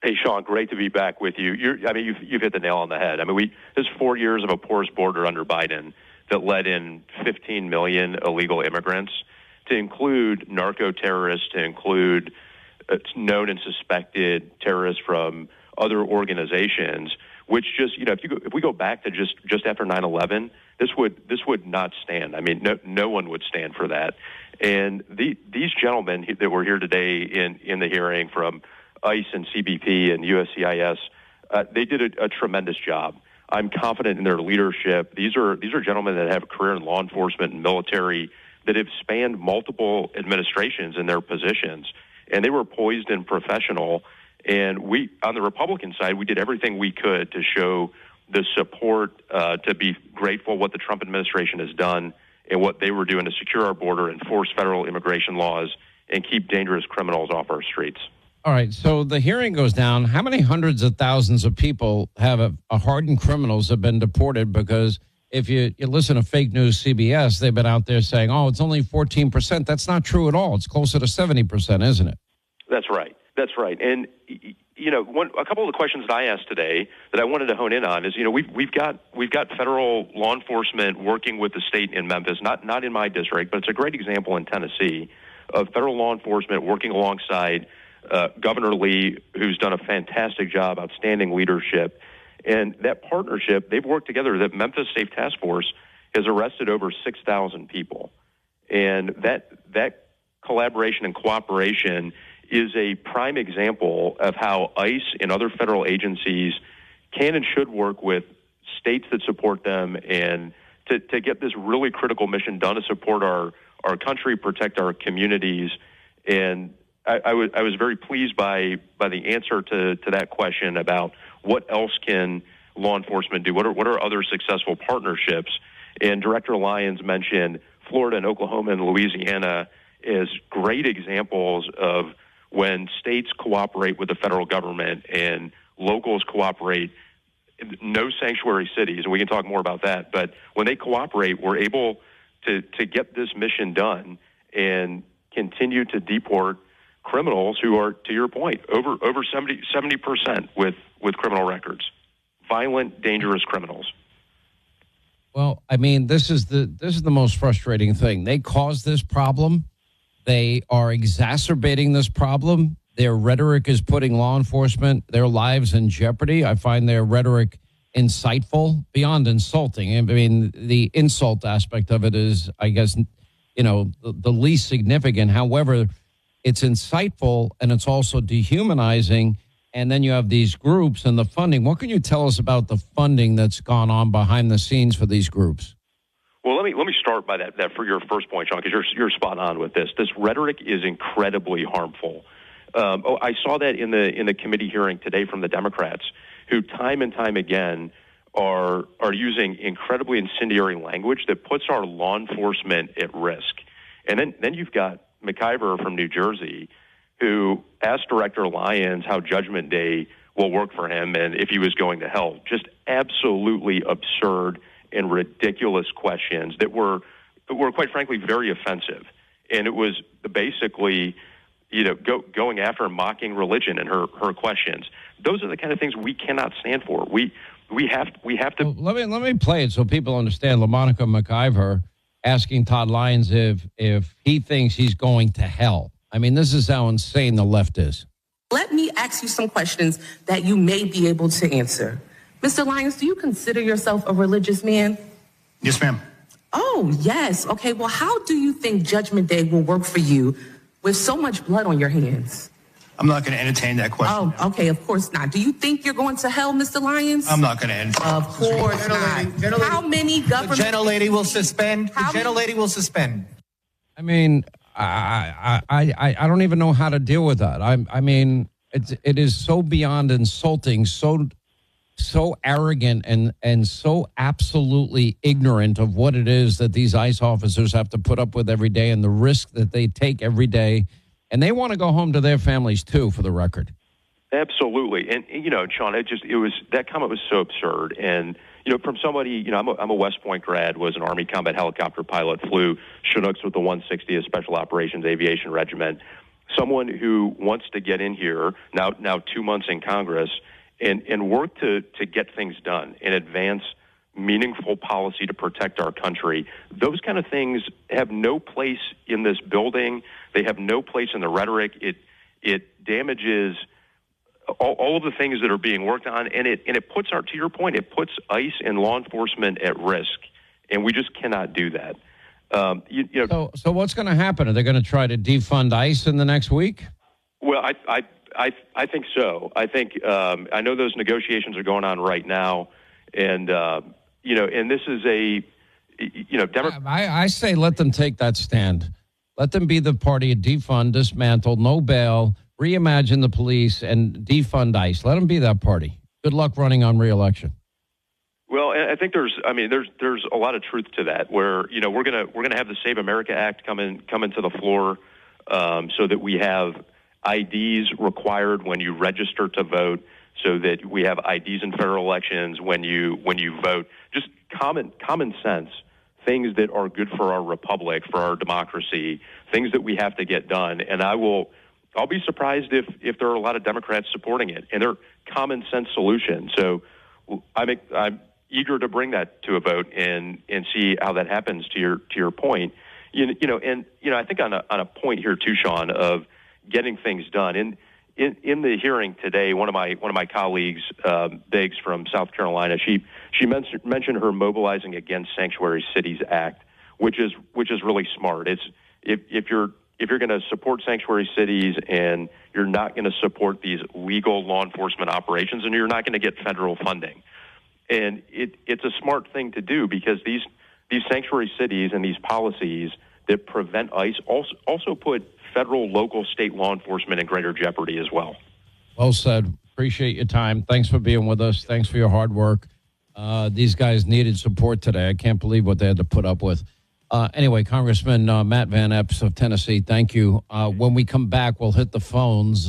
Hey, Sean, great to be back with you. You've hit the nail on the head. This is 4 years of a porous border under Biden that led in 15 million illegal immigrants, to include narco-terrorists, to include known and suspected terrorists from other organizations, which just, if we go back to just after 9/11, this would not stand. No one would stand for that. And these gentlemen that were here today in the hearing from ICE and CBP and USCIS, they did a tremendous job. I'm confident in their leadership. These are gentlemen that have a career in law enforcement and military that have spanned multiple administrations in their positions, and they were poised and professional. And we, on the Republican side, we did everything we could to show the support, to be grateful what the Trump administration has done and what they were doing to secure our border, enforce federal immigration laws, and keep dangerous criminals off our streets. All right, so the hearing goes down. How many hundreds of thousands of people have hardened criminals have been deported? Because if you listen to fake news CBS, they've been out there saying, oh, it's only 14%. That's not true at all. It's closer to 70%, isn't it? That's right. And, a couple of the questions that I asked today that I wanted to hone in on is, we've got federal law enforcement working with the state in Memphis, not in my district, but it's a great example in Tennessee of federal law enforcement working alongside Governor Lee, who's done a fantastic job, outstanding leadership. And that partnership, they've worked together. The Memphis Safe Task Force has arrested over 6,000 people. And that collaboration and cooperation is a prime example of how ICE and other federal agencies can and should work with states that support them and to get this really critical mission done to support our country, protect our communities. And I was very pleased by the answer to that question about what else can law enforcement do? What are other successful partnerships? And Director Lyons mentioned Florida and Oklahoma and Louisiana as great examples of when states cooperate with the federal government and locals cooperate. No sanctuary cities, and we can talk more about that, but when they cooperate, we're able to get this mission done and continue to deport criminals who are, to your point, over 70% with criminal records, violent, dangerous criminals. Well, this is the most frustrating thing. They caused this problem. They are exacerbating this problem. Their rhetoric is putting law enforcement, their lives in jeopardy. I find their rhetoric insightful, beyond insulting. The insult aspect of it is, I guess, the least significant. However, it's insightful and it's also dehumanizing. And then you have these groups and the funding. What can you tell us about the funding that's gone on behind the scenes for these groups? Well, let me start by that for your first point, Sean, because you're spot on with this. This rhetoric is incredibly harmful. I saw that in the committee hearing today from the Democrats, who time and time again are using incredibly incendiary language that puts our law enforcement at risk. And then you've got McIver from New Jersey, who asked Director Lyons how Judgment Day will work for him and if he was going to hell. Just absolutely absurd and ridiculous questions that were quite frankly very offensive. And it was basically, going after and mocking religion in her questions. Those are the kind of things we cannot stand for. We have to. Well, let me play it so people understand. LaMonica McIver asking Todd Lyons if he thinks he's going to hell. This is how insane the left is. Let me ask you some questions that you may be able to answer. Mr. Lyons, do you consider yourself a religious man? Yes, ma'am. Oh, yes. Okay, well, how do you think Judgment Day will work for you with so much blood on your hands? I'm not going to entertain that question. Oh, okay, of course not. Do you think you're going to hell, Mr. Lyons? I'm not going to entertain. Of course not. How many government... The gentlelady will suspend. The gentlelady will suspend. I don't even know how to deal with that. It is so beyond insulting, so arrogant and so absolutely ignorant of what it is that these ICE officers have to put up with every day and the risk that they take every day. And they want to go home to their families, too, for the record. Absolutely. And Sean, that comment was so absurd. And, from somebody, I'm a West Point grad, was an Army combat helicopter pilot, flew Chinooks with the 160th Special Operations Aviation Regiment. someone who wants to get in here now 2 months in Congress and work to get things done and advance meaningful policy to protect our country. Those kind of things have no place in this building. They have no place in the rhetoric. It damages all of the things that are being worked on, and it puts to your point, it puts ICE and law enforcement at risk, and we just cannot do that. So what's going to happen? Are they going to try to defund ICE in the next week? Well, I think so. I think I know those negotiations are going on right now, and and this is I say let them take that stand. Let them be the party of defund, dismantle, no bail, reimagine the police, and defund ICE. Let them be that party. Good luck running on re-election. Well, I think there's a lot of truth to that. Where we're gonna have the Save America Act come into the floor, so that we have IDs required when you register to vote, so that we have IDs in federal elections when you vote. Just common sense things that are good for our republic, for our democracy, things that we have to get done. And I'll be surprised if there are a lot of Democrats supporting it, and they're common sense solutions. So I'm eager to bring that to a vote and see how that happens. To your point, I think on a point here too, Sean, of getting things done. In the hearing today, one of my colleagues, Biggs from South Carolina, she mentioned her Mobilizing Against Sanctuary Cities Act, which is really smart. It's if you're going to support sanctuary cities and you're not going to support these legal law enforcement operations, and you're not going to get federal funding. And it's a smart thing to do, because these sanctuary cities and these policies that prevent ICE also put federal, local, state law enforcement in greater jeopardy as well. Well said. Appreciate your time. Thanks for being with us. Thanks for your hard work. These guys needed support today. I can't believe what they had to put up with. Anyway, Congressman Matt Van Epps of Tennessee, thank you. When we come back, we'll hit the phones.